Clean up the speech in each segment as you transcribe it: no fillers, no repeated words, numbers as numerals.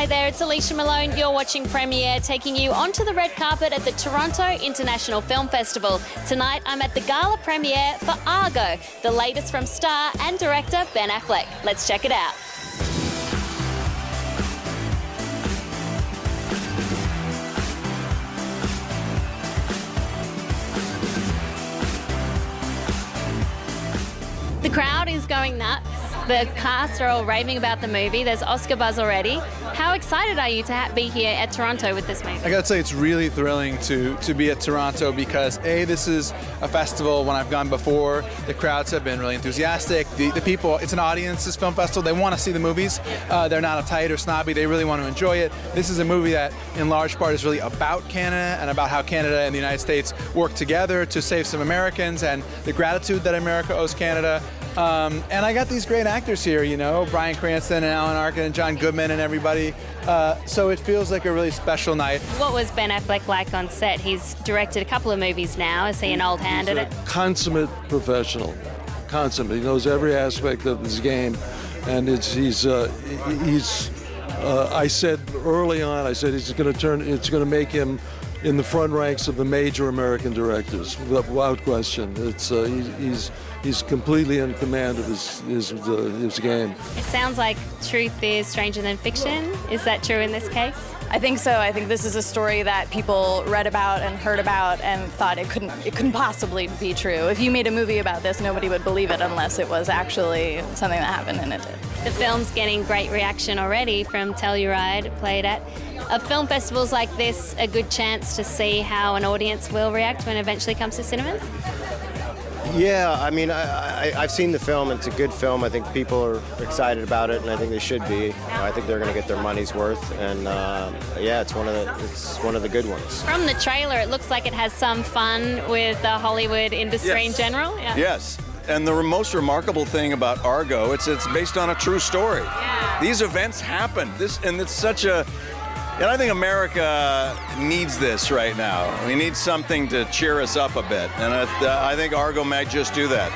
Hi there, it's Alicia Malone. You're watching Premiere, taking you onto the red carpet at the Toronto International Film Festival. Tonight, I'm at the gala premiere for Argo, the latest from star and director Ben Affleck. Let's check it out. The crowd is going nuts. The cast are all raving about the movie. There's Oscar buzz already. How excited are you to be here at Toronto with this movie? I gotta say, it's really thrilling to be at Toronto because this is a festival. When I've gone before, the crowds have been really enthusiastic. The people, it's an audience, this film festival, they want to see the movies. They're not uptight or snobby, they really want to enjoy it. This is a movie that in large part is really about Canada and about how Canada and the United States work together to save some Americans and the gratitude that America owes Canada. And I got these great actors here, you know, Bryan Cranston and Arkin and John Goodman and everybody. So it feels like a really special night. What was Ben Affleck like on set? He's directed a couple of movies now. Is he an old hand at it? Consummate professional. Consummate. He knows every aspect of his game. And I said early on, it's going to make him in the front ranks of the major American directors, without question. He's completely in command of his game. It sounds like truth is stranger than fiction. Is that true in this case? I think so. I think this is a story that people read about and heard about and thought it couldn't possibly be true. If you made a movie about this, nobody would believe it unless it was actually something that happened, and it did. The film's getting great reaction already from Telluride, played at film festivals like this. A good chance to see how an audience will react when it eventually comes to cinemas? Yeah, I mean, I've seen the film. It's a good film. I think people are excited about it, and I think they should be. I think they're going to get their money's worth, and yeah, it's one of the good ones. From the trailer, it looks like it has some fun with the Hollywood industry in general. Yeah. Yes. And the most remarkable thing about Argo, it's based on a true story. Yeah. These events happen. It's such a. And I think America needs this right now. We need something to cheer us up a bit. And I think Argo might just do that.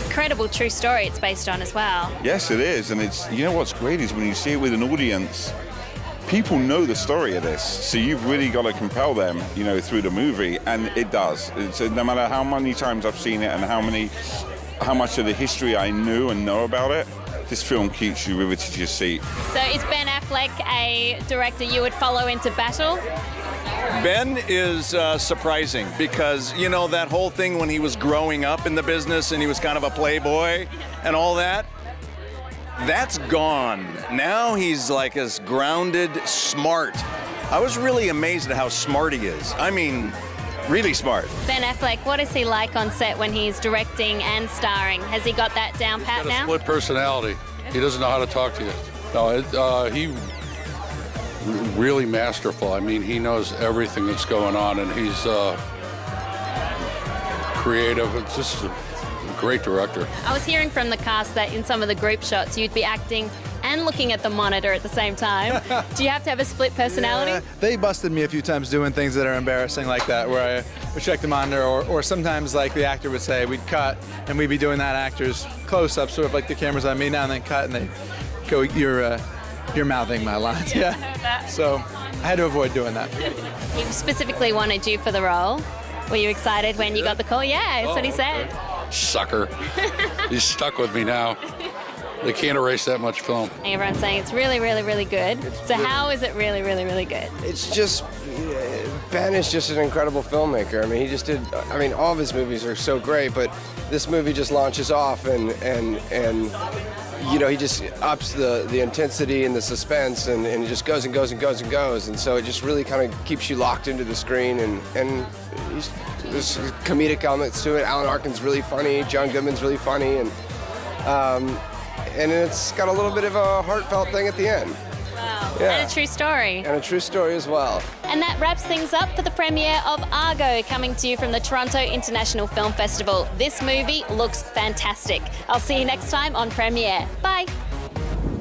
Incredible true story it's based on as well. Yes, it is. And you know what's great is when you see it with an audience, people know the story of this. So you've really got to compel them, you know, through the movie. And it does. No matter how many times I've seen it and how much of the history I knew and know about it, this film keeps you riveted to your seat. So is Ben Affleck a director you would follow into battle? Ben is surprising because, you know, that whole thing when he was growing up in the business and he was kind of a playboy and all that, that's gone. Now he's like as grounded, smart. I was really amazed at how smart he is. I mean, really smart. Ben Affleck, what is he like on set when he's directing and starring? Has he got that down pat now? Split personality. He doesn't know how to talk to you. No, he really masterful. I mean, he knows everything that's going on, and he's creative. It's just a great director. I was hearing from the cast that in some of the group shots, you'd be acting and looking at the monitor at the same time. Do you have to have a split personality? Yeah, they busted me a few times doing things that are embarrassing like that, where I would check the monitor, or sometimes like the actor would say, we'd cut, and we'd be doing that actor's close-up, sort of like the camera's on me now, and then cut, and they go, you're mouthing my lines. Yeah. So I had to avoid doing that. He specifically wanted you for the role. Were you excited when you got the call? Yeah, that's what he said. Sucker. He's stuck with me now. They can't erase that much film. Everyone's saying it's really, really, really good. So how is it really, really, really good? It's just, Ben is just an incredible filmmaker. I mean, all of his movies are so great, but this movie just launches off and you know, he just ups the intensity and the suspense, and it just goes and goes and goes and goes. And so it just really kind of keeps you locked into the screen, and there's comedic elements to it. Alan Arkin's really funny, John Goodman's really funny, and it's got a little bit of a heartfelt thing at the end. Wow. Yeah. And a true story. And a true story as well. And that wraps things up for the premiere of Argo, coming to you from the Toronto International Film Festival. This movie looks fantastic. I'll see you next time on Premiere. Bye.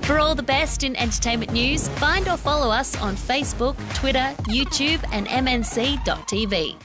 For all the best in entertainment news, find or follow us on Facebook, Twitter, YouTube and MNC.tv.